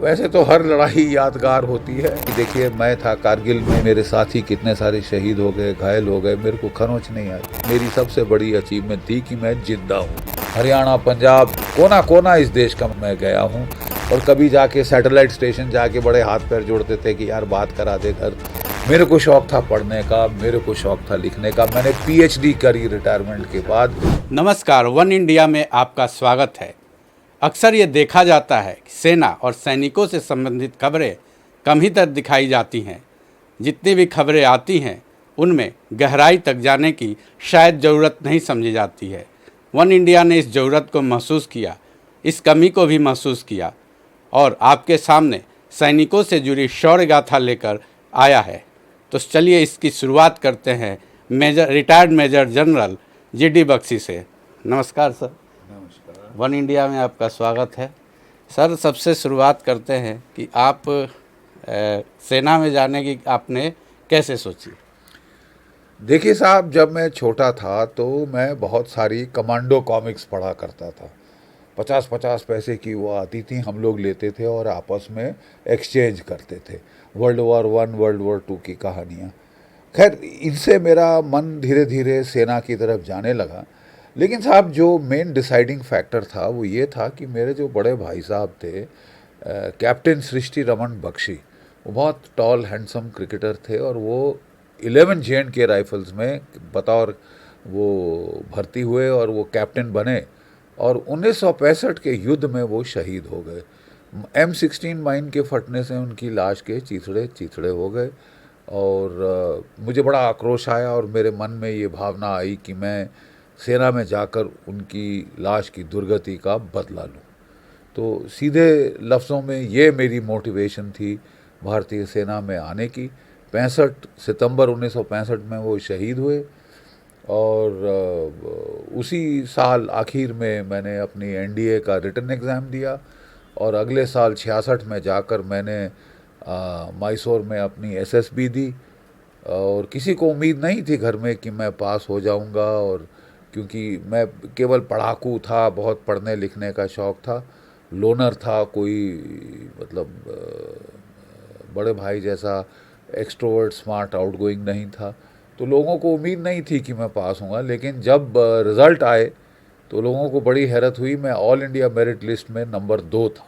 वैसे तो हर लड़ाई यादगार होती है। देखिए, मैं था कारगिल में, मेरे साथी कितने सारे शहीद हो गए, घायल हो गए, मेरे को खरोंच नहीं आई। मेरी सबसे बड़ी अचीवमेंट थी कि मैं जिंदा हूँ। हरियाणा, पंजाब, कोना कोना इस देश का मैं गया हूँ। और कभी जाके सैटेलाइट स्टेशन जाके बड़े हाथ पैर जोड़ते थे कि यार बात करा दे घर। मेरे को शौक था पढ़ने का, मेरे को शौक था लिखने का। मैंने PhD करी रिटायरमेंट के बाद। नमस्कार, वन इंडिया में आपका स्वागत है। अक्सर ये देखा जाता है कि सेना और सैनिकों से संबंधित खबरें कम ही तक दिखाई जाती हैं। जितनी भी खबरें आती हैं उनमें गहराई तक जाने की शायद ज़रूरत नहीं समझी जाती है। वन इंडिया ने इस ज़रूरत को महसूस किया, इस कमी को भी महसूस किया और आपके सामने सैनिकों से जुड़ी शौर्य गाथा लेकर आया है। तो चलिए इसकी शुरुआत करते हैं retired major general GD Bakshi से। नमस्कार सर। नमस्कार। वन इंडिया में आपका स्वागत है। सर, सबसे शुरुआत करते हैं कि आप सेना में जाने की आपने कैसे सोची? देखिए साहब, जब मैं छोटा था तो मैं बहुत सारी कमांडो कॉमिक्स पढ़ा करता था। 50-50 पैसे की वो आती थी, हम लोग लेते थे और आपस में एक्सचेंज करते थे। World War I, World War II की कहानियाँ। खैर, इनसे मेरा मन धीरे धीरे सेना की तरफ जाने लगा। लेकिन साहब, जो मेन डिसाइडिंग फैक्टर था वो ये था कि मेरे जो बड़े भाई साहब थे, कैप्टन सृष्टि रमन बख्शी, वो बहुत टॉल हैंडसम क्रिकेटर थे और वो 11 J&K राइफल्स में बतौर वो भर्ती हुए और वो कैप्टन बने और 1965 के युद्ध में वो शहीद हो गए। M16 माइन के फटने से उनकी लाश के चीथड़े चीथड़े हो गए और मुझे बड़ा आक्रोश आया और मेरे मन में ये भावना आई कि मैं सेना में जाकर उनकी लाश की दुर्गति का बदला लूँ। तो सीधे लफ्ज़ों में ये मेरी मोटिवेशन थी भारतीय सेना में आने की। 65 सितंबर 1965 में वो शहीद हुए और उसी साल आखिर में मैंने अपनी NDA का रिटन एग्ज़ाम दिया और अगले साल 66 में जाकर मैंने मैसूर में अपनी SSB दी। और किसी को उम्मीद नहीं थी घर में कि मैं पास हो जाऊंगा, और क्योंकि मैं केवल पढ़ाकू था, बहुत पढ़ने लिखने का शौक़ था, लोनर था, कोई मतलब बड़े भाई जैसा एक्सट्रोवर्ट, स्मार्ट, आउटगोइंग नहीं था। तो लोगों को उम्मीद नहीं थी कि मैं पास होऊंगा। लेकिन जब रिज़ल्ट आए तो लोगों को बड़ी हैरत हुई। मैं ऑल इंडिया मेरिट लिस्ट में नंबर 2 था।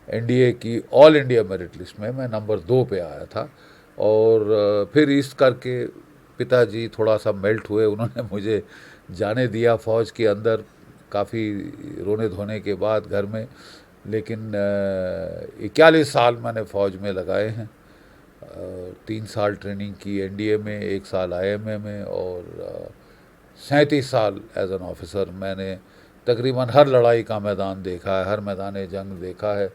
NDA की ऑल इंडिया मेरिट लिस्ट में मैं नंबर 2 पे आया था। और फिर इस करके पिताजी थोड़ा सा मेल्ट हुए, उन्होंने मुझे जाने दिया फ़ौज के अंदर काफ़ी रोने धोने के बाद घर में। लेकिन 41 साल मैंने फ़ौज में लगाए हैं। 3 साल ट्रेनिंग की NDA में, 1 साल IMA में और 37 साल एज एन ऑफिसर। मैंने तकरीबन हर लड़ाई का मैदान देखा है, हर मैदान जंग देखा है।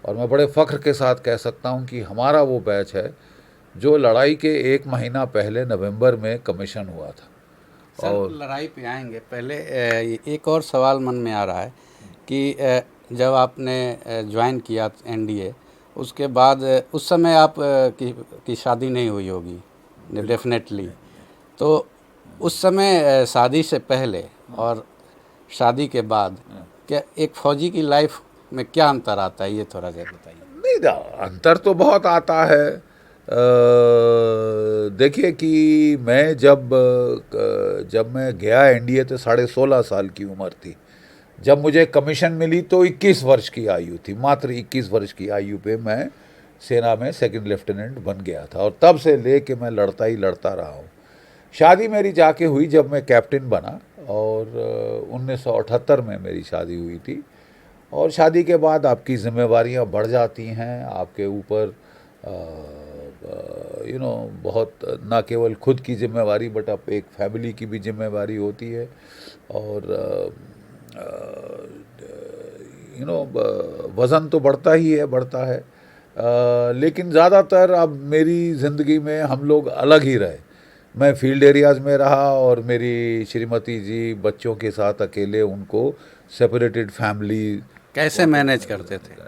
और मैं बड़े फ़ख्र के साथ कह सकता हूँ कि हमारा वो बैच है जो लड़ाई के 1 महीना पहले नवंबर में कमीशन हुआ था। सर, और लड़ाई पे आएंगे, पहले एक और सवाल मन में आ रहा है कि जब आपने ज्वाइन किया NDA, उसके बाद उस समय आप की शादी नहीं हुई होगी डेफिनेटली। तो उस समय शादी से पहले और शादी के बाद क्या एक फ़ौजी की लाइफ में क्या अंतर आता है, ये थोड़ा सा बताइए। नहीं, अंतर तो बहुत आता है। देखिए कि मैं जब मैं गया NDA तो 16.5 साल की उम्र थी। जब मुझे कमीशन मिली तो 21 वर्ष की आयु थी। मात्र 21 वर्ष की आयु पे मैं सेना में सेकंड लेफ्टिनेंट बन गया था और तब से ले के मैं लड़ता ही लड़ता रहा हूँ। शादी मेरी जाके हुई जब मैं कैप्टन बना और 1978 में मेरी शादी हुई थी। और शादी के बाद आपकी जिम्मेवारियां बढ़ जाती हैं आपके ऊपर। बहुत, ना केवल खुद की जिम्मेवारी बट अब एक फैमिली की भी जिम्मेवारी होती है। और वज़न तो बढ़ता ही है, बढ़ता है। लेकिन ज़्यादातर अब मेरी ज़िंदगी में हम लोग अलग ही रहे। मैं फील्ड एरियाज़ में रहा और मेरी श्रीमती जी बच्चों के साथ अकेले, उनको सेपरेटेड फैमिली। कैसे मैनेज करते थे?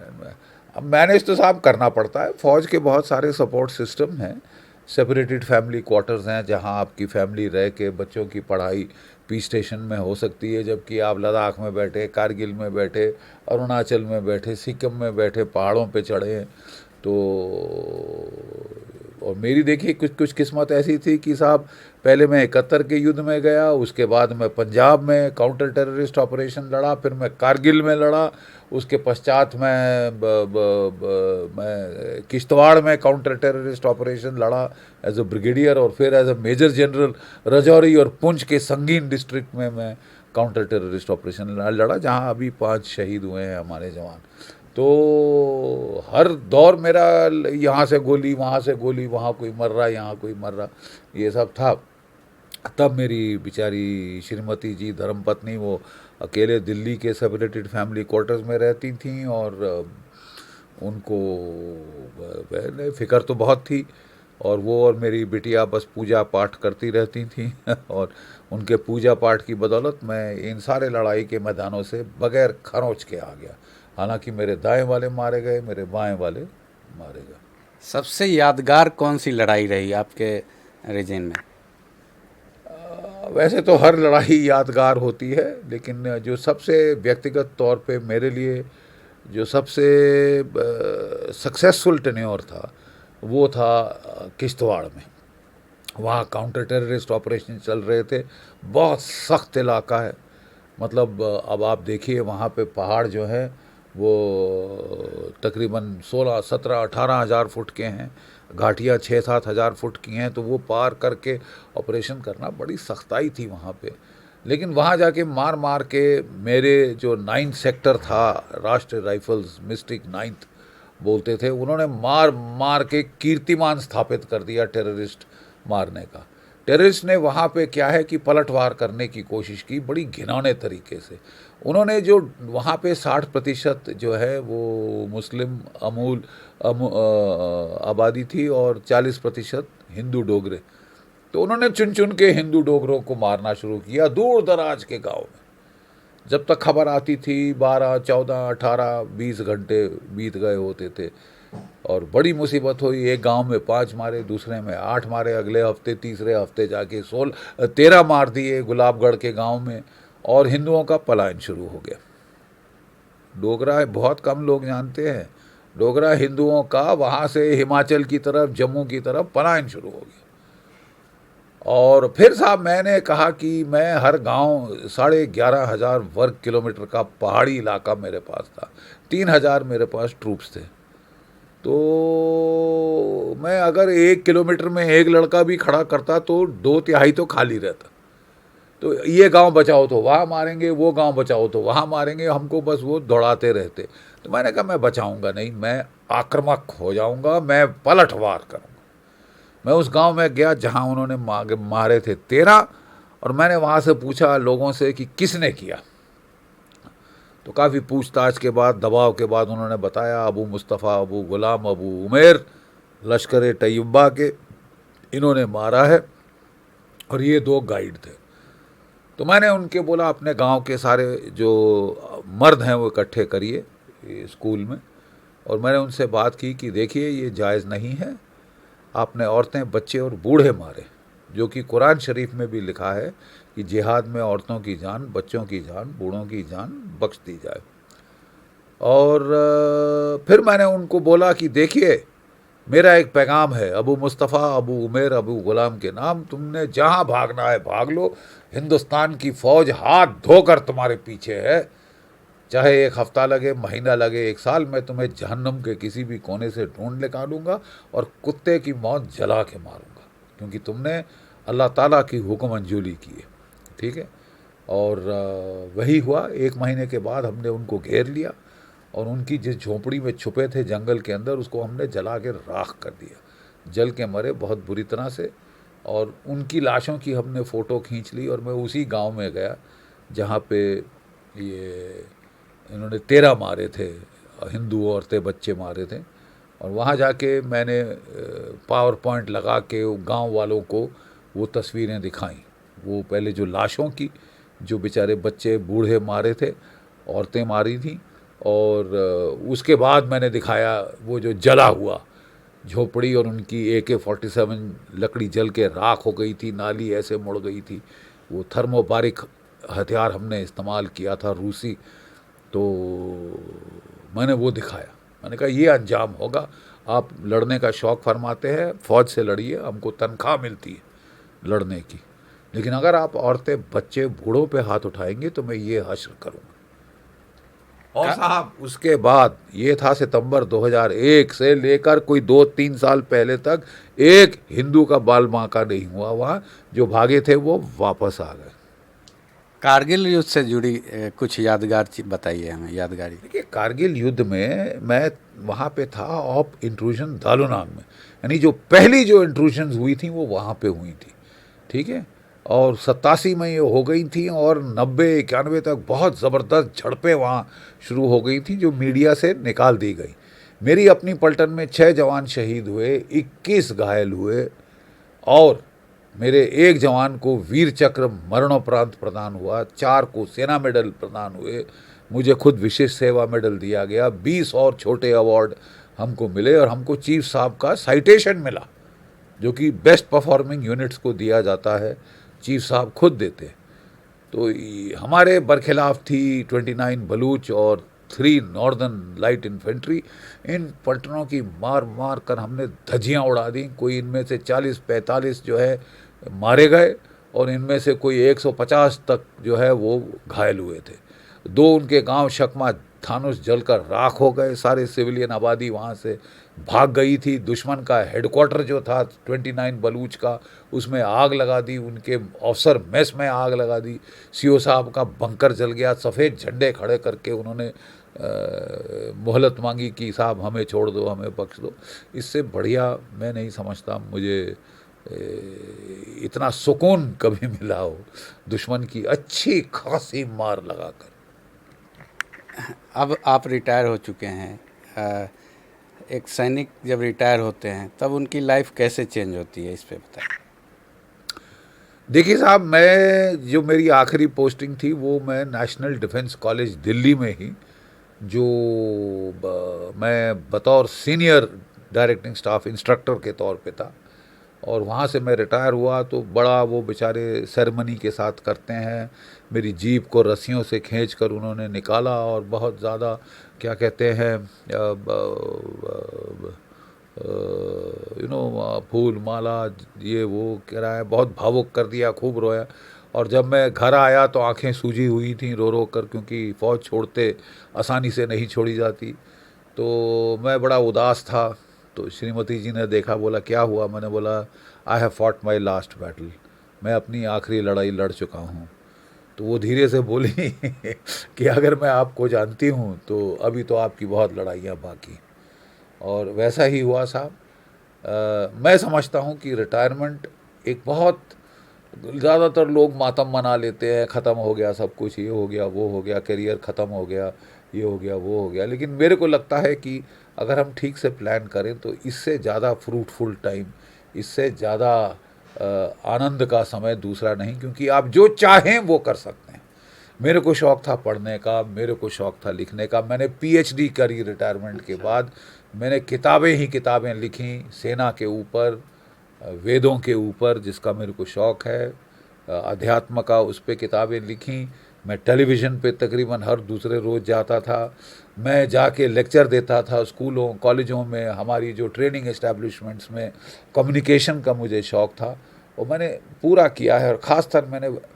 अब मैनेज तो साहब करना पड़ता है। फ़ौज के बहुत सारे सपोर्ट सिस्टम हैं। सेपरेटेड फैमिली क्वार्टर्स हैं जहां आपकी फैमिली रह के बच्चों की पढ़ाई पीस स्टेशन में हो सकती है, जबकि आप लद्दाख में बैठे, कारगिल में बैठे, अरुणाचल में बैठे, सिक्किम में बैठे, पहाड़ों पे चढ़े हैं। तो और मेरी देखिए कुछ कुछ किस्मत ऐसी थी कि साहब पहले मैं 71 के युद्ध में गया, उसके बाद मैं पंजाब में काउंटर टेररिस्ट ऑपरेशन लड़ा, फिर मैं कारगिल में लड़ा, उसके पश्चात मैं किश्तवाड़ में काउंटर टेररिस्ट ऑपरेशन लड़ा एज अ ब्रिगेडियर, और फिर as a major general Rajouri और पुंछ के संगीन डिस्ट्रिक्ट में मैं काउंटर टेररिस्ट ऑपरेशन लड़ा, जहां अभी 5 शहीद हुए हैं हमारे जवान। तो हर दौर मेरा यहाँ से गोली, वहाँ से गोली, वहाँ कोई मर रहा, यहाँ कोई मर रहा, ये सब था। तब मेरी बेचारी श्रीमती जी धर्मपत्नी वो अकेले दिल्ली के सेपरेटेड फैमिली क्वार्टर्स में रहती थीं, और उनको फ़िक्र तो बहुत थी, और वो और मेरी बिटिया बस पूजा पाठ करती रहती थी और उनके पूजा पाठ की बदौलत मैं इन सारे लड़ाई के मैदानों से बगैर खरोंच के आ गया। हालांकि मेरे दाएं वाले मारे गए, मेरे बाएं वाले मारे गए। सबसे यादगार कौन सी लड़ाई रही आपके रीजन में? वैसे तो हर लड़ाई यादगार होती है, लेकिन जो सबसे व्यक्तिगत तौर पे मेरे लिए जो सबसे सक्सेसफुल टेन्योर था वो था किश्तवाड़ में। वहाँ काउंटर टेररिस्ट ऑपरेशन चल रहे थे, बहुत सख्त इलाका है। मतलब अब आप देखिए वहाँ पे पहाड़ जो हैं वो तकरीबन 16, 17, 18 हज़ार फुट के हैं, घाटियाँ 6-7 हज़ार फुट की हैं, तो वो पार करके ऑपरेशन करना बड़ी सख्ताई थी वहाँ पे। लेकिन वहाँ जाके मार मार के मेरे जो 9th सेक्टर था, राष्ट्रीय राइफल्स मिस्टिक 9th बोलते थे, उन्होंने मार मार के कीर्तिमान स्थापित कर दिया टेररिस्ट मारने का। टेररिस्ट ने वहाँ पे क्या है कि पलटवार करने की कोशिश की बड़ी घिनौने तरीके से। उन्होंने जो वहाँ पे 60% जो है वो मुस्लिम आबादी थी और 40% हिंदू डोगरे। तो उन्होंने चुन चुन के हिंदू डोगरों को मारना शुरू किया दूर दराज के गांव में। जब तक खबर आती थी 12, 14, 18, 20 घंटे बीत गए होते थे, और बड़ी मुसीबत हुई। एक गांव में 5 मारे, दूसरे में 8 मारे, अगले हफ्ते तीसरे हफ्ते जाके 13 मार दिए गुलाबगढ़ के गांव में, और हिंदुओं का पलायन शुरू हो गया। डोगरा बहुत कम लोग जानते हैं, डोगरा हिंदुओं का वहाँ से हिमाचल की तरफ, जम्मू की तरफ पलायन शुरू हो गया। और फिर साहब मैंने कहा कि मैं हर गांव 11,500 वर्ग किलोमीटर का पहाड़ी इलाका मेरे पास था, 3,000 मेरे पास ट्रूप्स थे। तो मैं अगर 1 किलोमीटर में एक लड़का भी खड़ा करता तो 2/3 तो खाली रहता। तो ये गांव बचाओ तो वहाँ मारेंगे, वो गांव बचाओ तो वहाँ मारेंगे, हमको बस वो दौड़ाते रहते। तो मैंने कहा मैं बचाऊंगा नहीं, मैं आक्रामक हो जाऊंगा, मैं पलटवार करूंगा। मैं उस गांव में गया जहां उन्होंने मारे थे 13, और मैंने वहाँ से पूछा लोगों से कि किसने किया। तो काफ़ी पूछताछ के बाद, दबाव के बाद उन्होंने बताया अबू मुस्तफ़ा, अबू गुलाम, अबू उमेर, लश्कर तैयबा के इन्होंने मारा है, और ये 2 गाइड थे। तो मैंने उनके बोला अपने गांव के सारे जो मर्द हैं वो इकट्ठे करिए स्कूल में, और मैंने उनसे बात की कि देखिए ये जायज़ नहीं है, आपने औरतें, बच्चे और बूढ़े मारे, जो कि कुरान शरीफ में भी लिखा है कि जिहाद में औरतों की जान, बच्चों की जान, बूढ़ों की जान बख्श दी जाए। और फिर मैंने उनको बोला कि देखिए मेरा एक पैगाम है, अबू मुस्तफ़ा, अबू उमेर, अबू गुलाम के नाम, तुमने जहाँ भागना है भाग लो, हिंदुस्तान की फ़ौज हाथ धोकर तुम्हारे पीछे है। चाहे 1 हफ्ता लगे, महीना लगे, 1 साल, मैं तुम्हें जहन्नम के किसी भी कोने से ढूंढ निकालूंगा और कुत्ते की मौत जला के मारूंगा, क्योंकि तुमने अल्लाह ताला की हुक्म मंजूरी की है। ठीक है। और वही हुआ। 1 महीने के बाद हमने उनको घेर लिया, और उनकी जिस झोंपड़ी में छुपे थे जंगल के अंदर, उसको हमने जला के राख कर दिया। जल के मरे बहुत बुरी तरह से, और उनकी लाशों की हमने फ़ोटो खींच ली। और मैं उसी गांव में गया जहाँ पे ये इन्होंने 13 मारे थे, हिंदू औरतें बच्चे मारे थे, और वहाँ जाके मैंने पावर पॉइंट लगा के गांव वालों को वो तस्वीरें दिखाईं। वो पहले जो लाशों की, जो बेचारे बच्चे बूढ़े मारे थे, औरतें मारी थीं, और उसके बाद मैंने दिखाया वो जो जला हुआ झोपड़ी, और उनकी AK-47 लकड़ी जल के राख हो गई थी, नाली ऐसे मुड़ गई थी। वो थर्मोबारिक हथियार हमने इस्तेमाल किया था रूसी, तो मैंने वो दिखाया। मैंने कहा ये अंजाम होगा, आप लड़ने का शौक़ फरमाते हैं, फ़ौज से लड़िए, हमको तनख्वाह मिलती है लड़ने की, लेकिन अगर आप औरतें, बच्चे, बूढ़ों पे हाथ उठाएंगे तो मैं ये हश्र करूँगा। और साहब उसके बाद ये था सितंबर 2001 से लेकर कोई 2-3 साल पहले तक एक हिंदू का बाल बांका नहीं हुआ वहाँ। जो भागे थे वो वापस आ गए। कारगिल युद्ध से जुड़ी कुछ यादगार चीज बताइए हमें, यादगारी। देखिए, कारगिल युद्ध में मैं वहाँ पे था ऑफ इंट्रूजन दालुनाग में, यानी जो पहली जो इंट्रूजन हुई थी वो वहाँ पे हुई थी, ठीक है। और 87 में ये हो गई थी और 90-91 तक बहुत ज़बरदस्त झड़पें वहाँ शुरू हो गई थी, जो मीडिया से निकाल दी गई। मेरी अपनी पलटन में 6 जवान शहीद हुए, 21 घायल हुए, और मेरे एक जवान को वीर चक्र मरणोपरांत प्रदान हुआ, 4 को सेना मेडल प्रदान हुए, मुझे खुद विशेष सेवा मेडल दिया गया, 20 और छोटे अवार्ड हमको मिले, और हमको चीफ साहब का साइटेशन मिला, जो कि बेस्ट परफॉर्मिंग यूनिट्स को दिया जाता है, चीफ साहब खुद देते। तो हमारे बरखिलाफ थी 29 बलूच और 3 नॉर्दर्न लाइट इन्फेंट्री। इन पलटनों की मार मार कर हमने धज्जियाँ उड़ा दी। कोई इनमें से 40-45 जो है मारे गए, और इनमें से कोई 150 तक जो है वो घायल हुए थे। 2 उनके गांव शकमा थानुस जलकर राख हो गए, सारे सिविलियन आबादी वहाँ से भाग गई थी। दुश्मन का हेडक्वार्टर जो था 29 बलूच का, उसमें आग लगा दी, उनके ऑफिसर मेस में आग लगा दी, सीओ साहब का बंकर जल गया, सफ़ेद झंडे खड़े करके उन्होंने मोहलत मांगी कि साहब हमें छोड़ दो, हमें बख्श दो। इससे बढ़िया मैं नहीं समझता मुझे इतना सुकून कभी मिला हो दुश्मन की अच्छी खासी मार लगाकर। अब आप रिटायर हो चुके हैं, एक सैनिक जब रिटायर होते हैं तब उनकी लाइफ कैसे चेंज होती है, इस पे बताइए। देखिए साहब, मैं जो मेरी आखिरी पोस्टिंग थी वो मैं नेशनल डिफेंस कॉलेज दिल्ली में ही, जो मैं बतौर सीनियर डायरेक्टिंग स्टाफ इंस्ट्रक्टर के तौर पे था, और वहाँ से मैं रिटायर हुआ तो बड़ा वो बेचारे सेरेमनी के साथ करते हैं। मेरी जीप को रस्सियों से खींच कर उन्होंने निकाला, और बहुत ज़्यादा क्या कहते हैं फूल माला ये वो कह रहा है, बहुत भावुक कर दिया, खूब रोया। और जब मैं घर आया तो आंखें सूजी हुई थी रो रो कर, क्योंकि फ़ौज छोड़ते आसानी से नहीं छोड़ी जाती। तो मैं बड़ा उदास था। तो श्रीमती जी ने देखा, बोला क्या हुआ? मैंने बोला I have fought my last battle, मैं अपनी आखिरी लड़ाई लड़ चुका हूँ। तो वो धीरे से बोली कि अगर मैं आपको जानती हूँ तो अभी तो आपकी बहुत लड़ाइयाँ बाकी। और वैसा ही हुआ साहब। मैं समझता हूँ कि रिटायरमेंट एक बहुत, ज़्यादातर लोग मातम मना लेते हैं, ख़त्म हो गया सब कुछ, ये हो गया वो हो गया, करियर ख़त्म हो गया, ये हो गया वो हो गया। लेकिन मेरे को लगता है कि अगर हम ठीक से प्लान करें तो इससे ज़्यादा फ्रूटफुल टाइम, इससे ज़्यादा आनंद का समय दूसरा नहीं, क्योंकि आप जो चाहें वो कर सकते हैं। मेरे को शौक़ था पढ़ने का, मेरे को शौक़ था लिखने का। मैंने पीएचडी करी रिटायरमेंट के बाद। मैंने किताबें ही किताबें लिखी, सेना के ऊपर, वेदों के ऊपर, जिसका मेरे को शौक़ है, अध्यात्म का, उस पर किताबें लिखी। मैं टेलीविज़न पे तकरीबन हर दूसरे रोज़ जाता था। मैं जाके लेक्चर देता था स्कूलों कॉलेजों में, हमारी जो ट्रेनिंग एस्टेब्लिशमेंट्स में। कम्युनिकेशन का मुझे शौक़ था और मैंने पूरा किया है। और ख़ासतर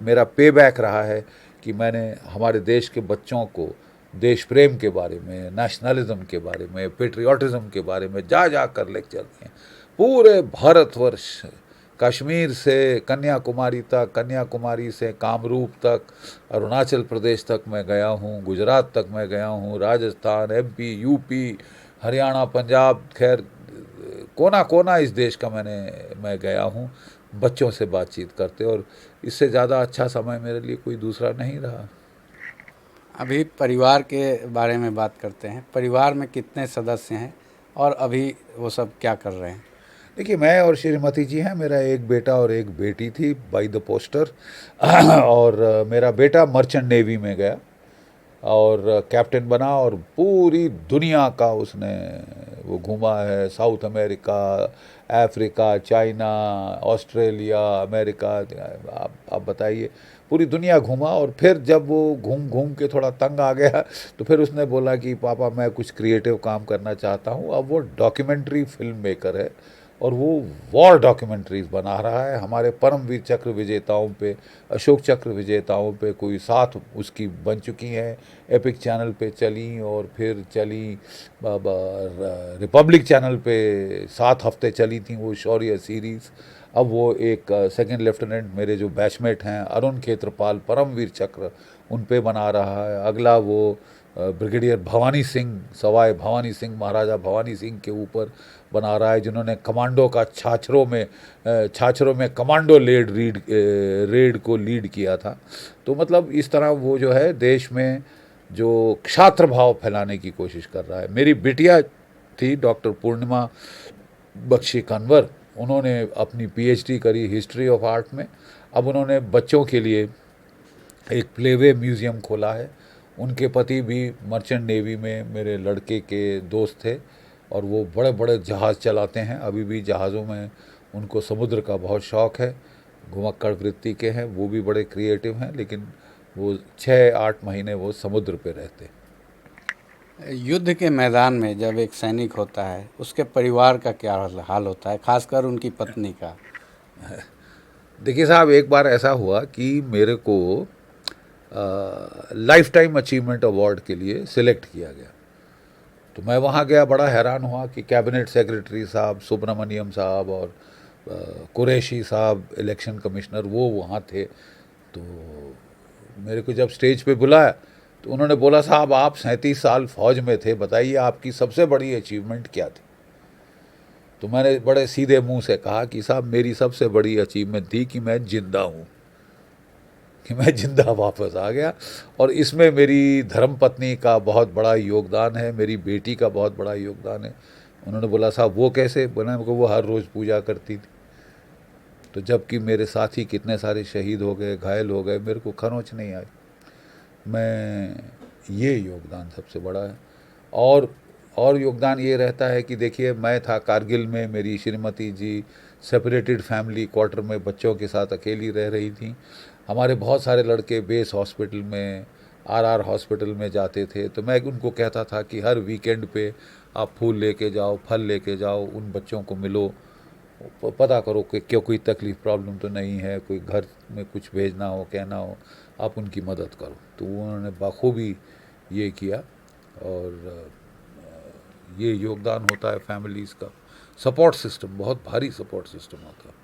मेरा पे बैक रहा है कि मैंने हमारे देश के बच्चों को देश प्रेम के बारे में, नेशनलिज्म के बारे में, पेट्रियाटिज़म के बारे में जा जा कर लेक्चर दिए। पूरे भारतवर्ष, कश्मीर से कन्याकुमारी तक, कन्याकुमारी से कामरूप तक, अरुणाचल प्रदेश तक मैं गया हूँ, गुजरात तक मैं गया हूँ, राजस्थान, एमपी, यूपी, हरियाणा, पंजाब, खैर कोना कोना इस देश का मैं गया हूँ बच्चों से बातचीत करते। और इससे ज़्यादा अच्छा समय मेरे लिए कोई दूसरा नहीं रहा। अभी परिवार के बारे में बात करते हैं। परिवार में कितने सदस्य हैं और अभी वो सब क्या कर रहे हैं? देखिए, मैं और श्रीमती जी हैं, मेरा एक बेटा और एक बेटी थी बाई द पोस्टर। और मेरा बेटा मर्चेंट नेवी में गया, और कैप्टन बना और पूरी दुनिया का उसने वो घूमा है, south America, Africa, China, Australia, America, आप बताइए, पूरी दुनिया घूमा। और फिर जब वो घूम घूम के थोड़ा तंग आ गया तो फिर उसने बोला कि पापा मैं कुछ क्रिएटिव काम करना चाहता हूँ। अब वो डॉक्यूमेंट्री फिल्म मेकर है और वो वॉर डॉक्यूमेंट्रीज बना रहा है हमारे परमवीर चक्र विजेताओं पे, अशोक चक्र विजेताओं पे। कोई 7 उसकी बन चुकी हैं, एपिक चैनल पे चली और फिर चली रिपब्लिक चैनल पे 7 हफ्ते चली थी वो शौर्य सीरीज़। अब वो एक सेकंड लेफ्टिनेंट मेरे जो बैचमेट हैं अरुण खेत्रपाल, परमवीर चक्र, उन पे बना रहा है। अगला वो ब्रिगेडियर भवानी सिंह, सवाई भवानी सिंह, महाराजा भवानी सिंह के ऊपर बना रहा है, जिन्होंने कमांडो का छाछरों में कमांडो रेड को लीड किया था। तो मतलब इस तरह वो जो है देश में जो क्षात्र भाव फैलाने की कोशिश कर रहा है। मेरी बिटिया थी डॉक्टर पूर्णिमा बख्शी कंवर, उन्होंने अपनी पीएचडी करी हिस्ट्री ऑफ आर्ट में। अब उन्होंने बच्चों के लिए एक प्लेवे म्यूज़ियम खोला है। उनके पति भी मर्चेंट नेवी में मेरे लड़के के दोस्त थे और वो बड़े बड़े जहाज़ चलाते हैं। अभी भी जहाज़ों में उनको समुद्र का बहुत शौक़ है, घुमक्कड़ वृत्ति के हैं, वो भी बड़े क्रिएटिव हैं, लेकिन वो 6-8 महीने वो समुद्र पे रहते हैं। युद्ध के मैदान में जब एक सैनिक होता है उसके परिवार का क्या हाल होता है, खासकर उनकी पत्नी का? देखिए साहब, एक बार ऐसा हुआ कि मेरे को लाइफ टाइम अचीवमेंट अवार्ड के लिए सिलेक्ट किया गया। तो मैं वहाँ गया, बड़ा हैरान हुआ कि कैबिनेट सेक्रेटरी साहब सुब्रमण्यम साहब और कुरैशी साहब इलेक्शन कमिश्नर वो वहाँ थे। तो मेरे को जब स्टेज पे बुलाया तो उन्होंने बोला, साहब आप 37 साल फौज में थे, बताइए आपकी सबसे बड़ी अचीवमेंट क्या थी? तो मैंने बड़े सीधे मुंह से कहा कि साहब मेरी सबसे बड़ी अचीवमेंट थी कि मैं जिंदा हूँ, कि मैं जिंदा वापस आ गया। और इसमें मेरी धर्मपत्नी का बहुत बड़ा योगदान है, मेरी बेटी का बहुत बड़ा योगदान है। उन्होंने बोला, साहब वो कैसे? बोला को वो हर रोज़ पूजा करती थी। तो जबकि मेरे साथी कितने सारे शहीद हो गए, घायल हो गए, मेरे को खरोंच नहीं आई। मैं ये योगदान सबसे बड़ा है। और योगदान ये रहता है कि देखिए, मैं था कारगिल में, मेरी श्रीमती जी सेपरेटेड फैमिली क्वार्टर में बच्चों के साथ अकेली रह रही थी। हमारे बहुत सारे लड़के बेस हॉस्पिटल में, आरआर हॉस्पिटल में जाते थे। तो मैं उनको कहता था कि हर वीकेंड पे आप फूल लेके जाओ, फल लेके जाओ, उन बच्चों को मिलो, पता करो कि क्यों कोई तकलीफ़ प्रॉब्लम तो नहीं है, कोई घर में कुछ भेजना हो, कहना हो, आप उनकी मदद करो। तो उन्होंने बखूबी ये किया और ये योगदान होता है फैमिलीज़ का। सपोर्ट सिस्टम, बहुत भारी सपोर्ट सिस्टम होता है।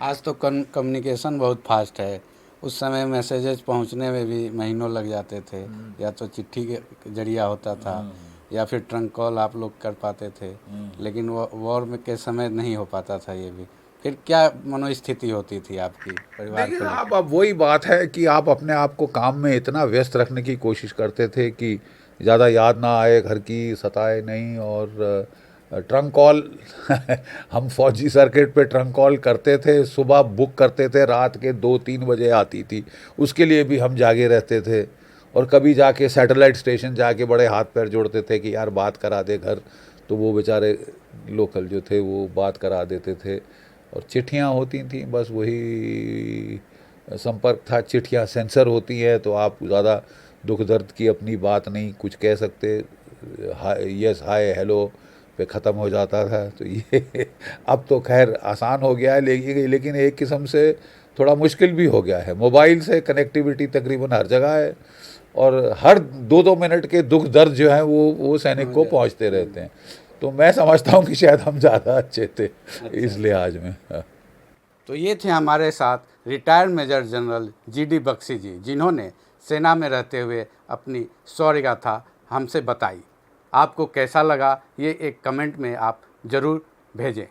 आज तो कम्युनिकेशन बहुत फास्ट है, उस समय मैसेजेस पहुंचने में भी महीनों लग जाते थे, या तो चिट्ठी के जरिया होता था या फिर ट्रंक कॉल आप लोग कर पाते थे, लेकिन वॉर में के समय नहीं हो पाता था ये भी। फिर क्या मनोस्थिति होती थी आपकी परिवार देखिए को? आप, अब वही बात है कि आप अपने आप को काम में इतना व्यस्त रखने की कोशिश करते थे कि ज़्यादा याद ना आए, घर की सताए नहीं। और ट्रंक कॉल हम फौजी सर्किट पे ट्रंक कॉल करते थे, सुबह बुक करते थे, रात के 2-3 बजे आती थी, उसके लिए भी हम जागे रहते थे। और कभी जाके सैटेलाइट स्टेशन जाके बड़े हाथ पैर जोड़ते थे कि यार बात करा दे घर, तो वो बेचारे लोकल जो थे वो बात करा देते थे। और चिट्ठियाँ होती थी, बस वही संपर्क था। चिट्ठियाँ सेंसर होती हैं तो आप ज़्यादा दुख दर्द की अपनी बात नहीं कुछ कह सकते, यस हाय हेलो पे ख़त्म हो जाता था। तो ये अब तो खैर आसान हो गया है, लेकिन एक किस्म से थोड़ा मुश्किल भी हो गया है। मोबाइल से कनेक्टिविटी तकरीबन हर जगह है और हर 2-2 मिनट के दुख दर्द जो हैं वो सैनिक को पहुंचते रहते हैं। तो मैं समझता हूं कि शायद हम ज़्यादा अच्छे थे इस लिहाज में। तो ये थे हमारे साथ retired major general GD Bakshi ji, जिन्होंने सेना में रहते हुए अपनी शौर्य गाथा हमसे बताई। आपको कैसा लगा ये एक कमेंट में आप ज़रूर भेजें।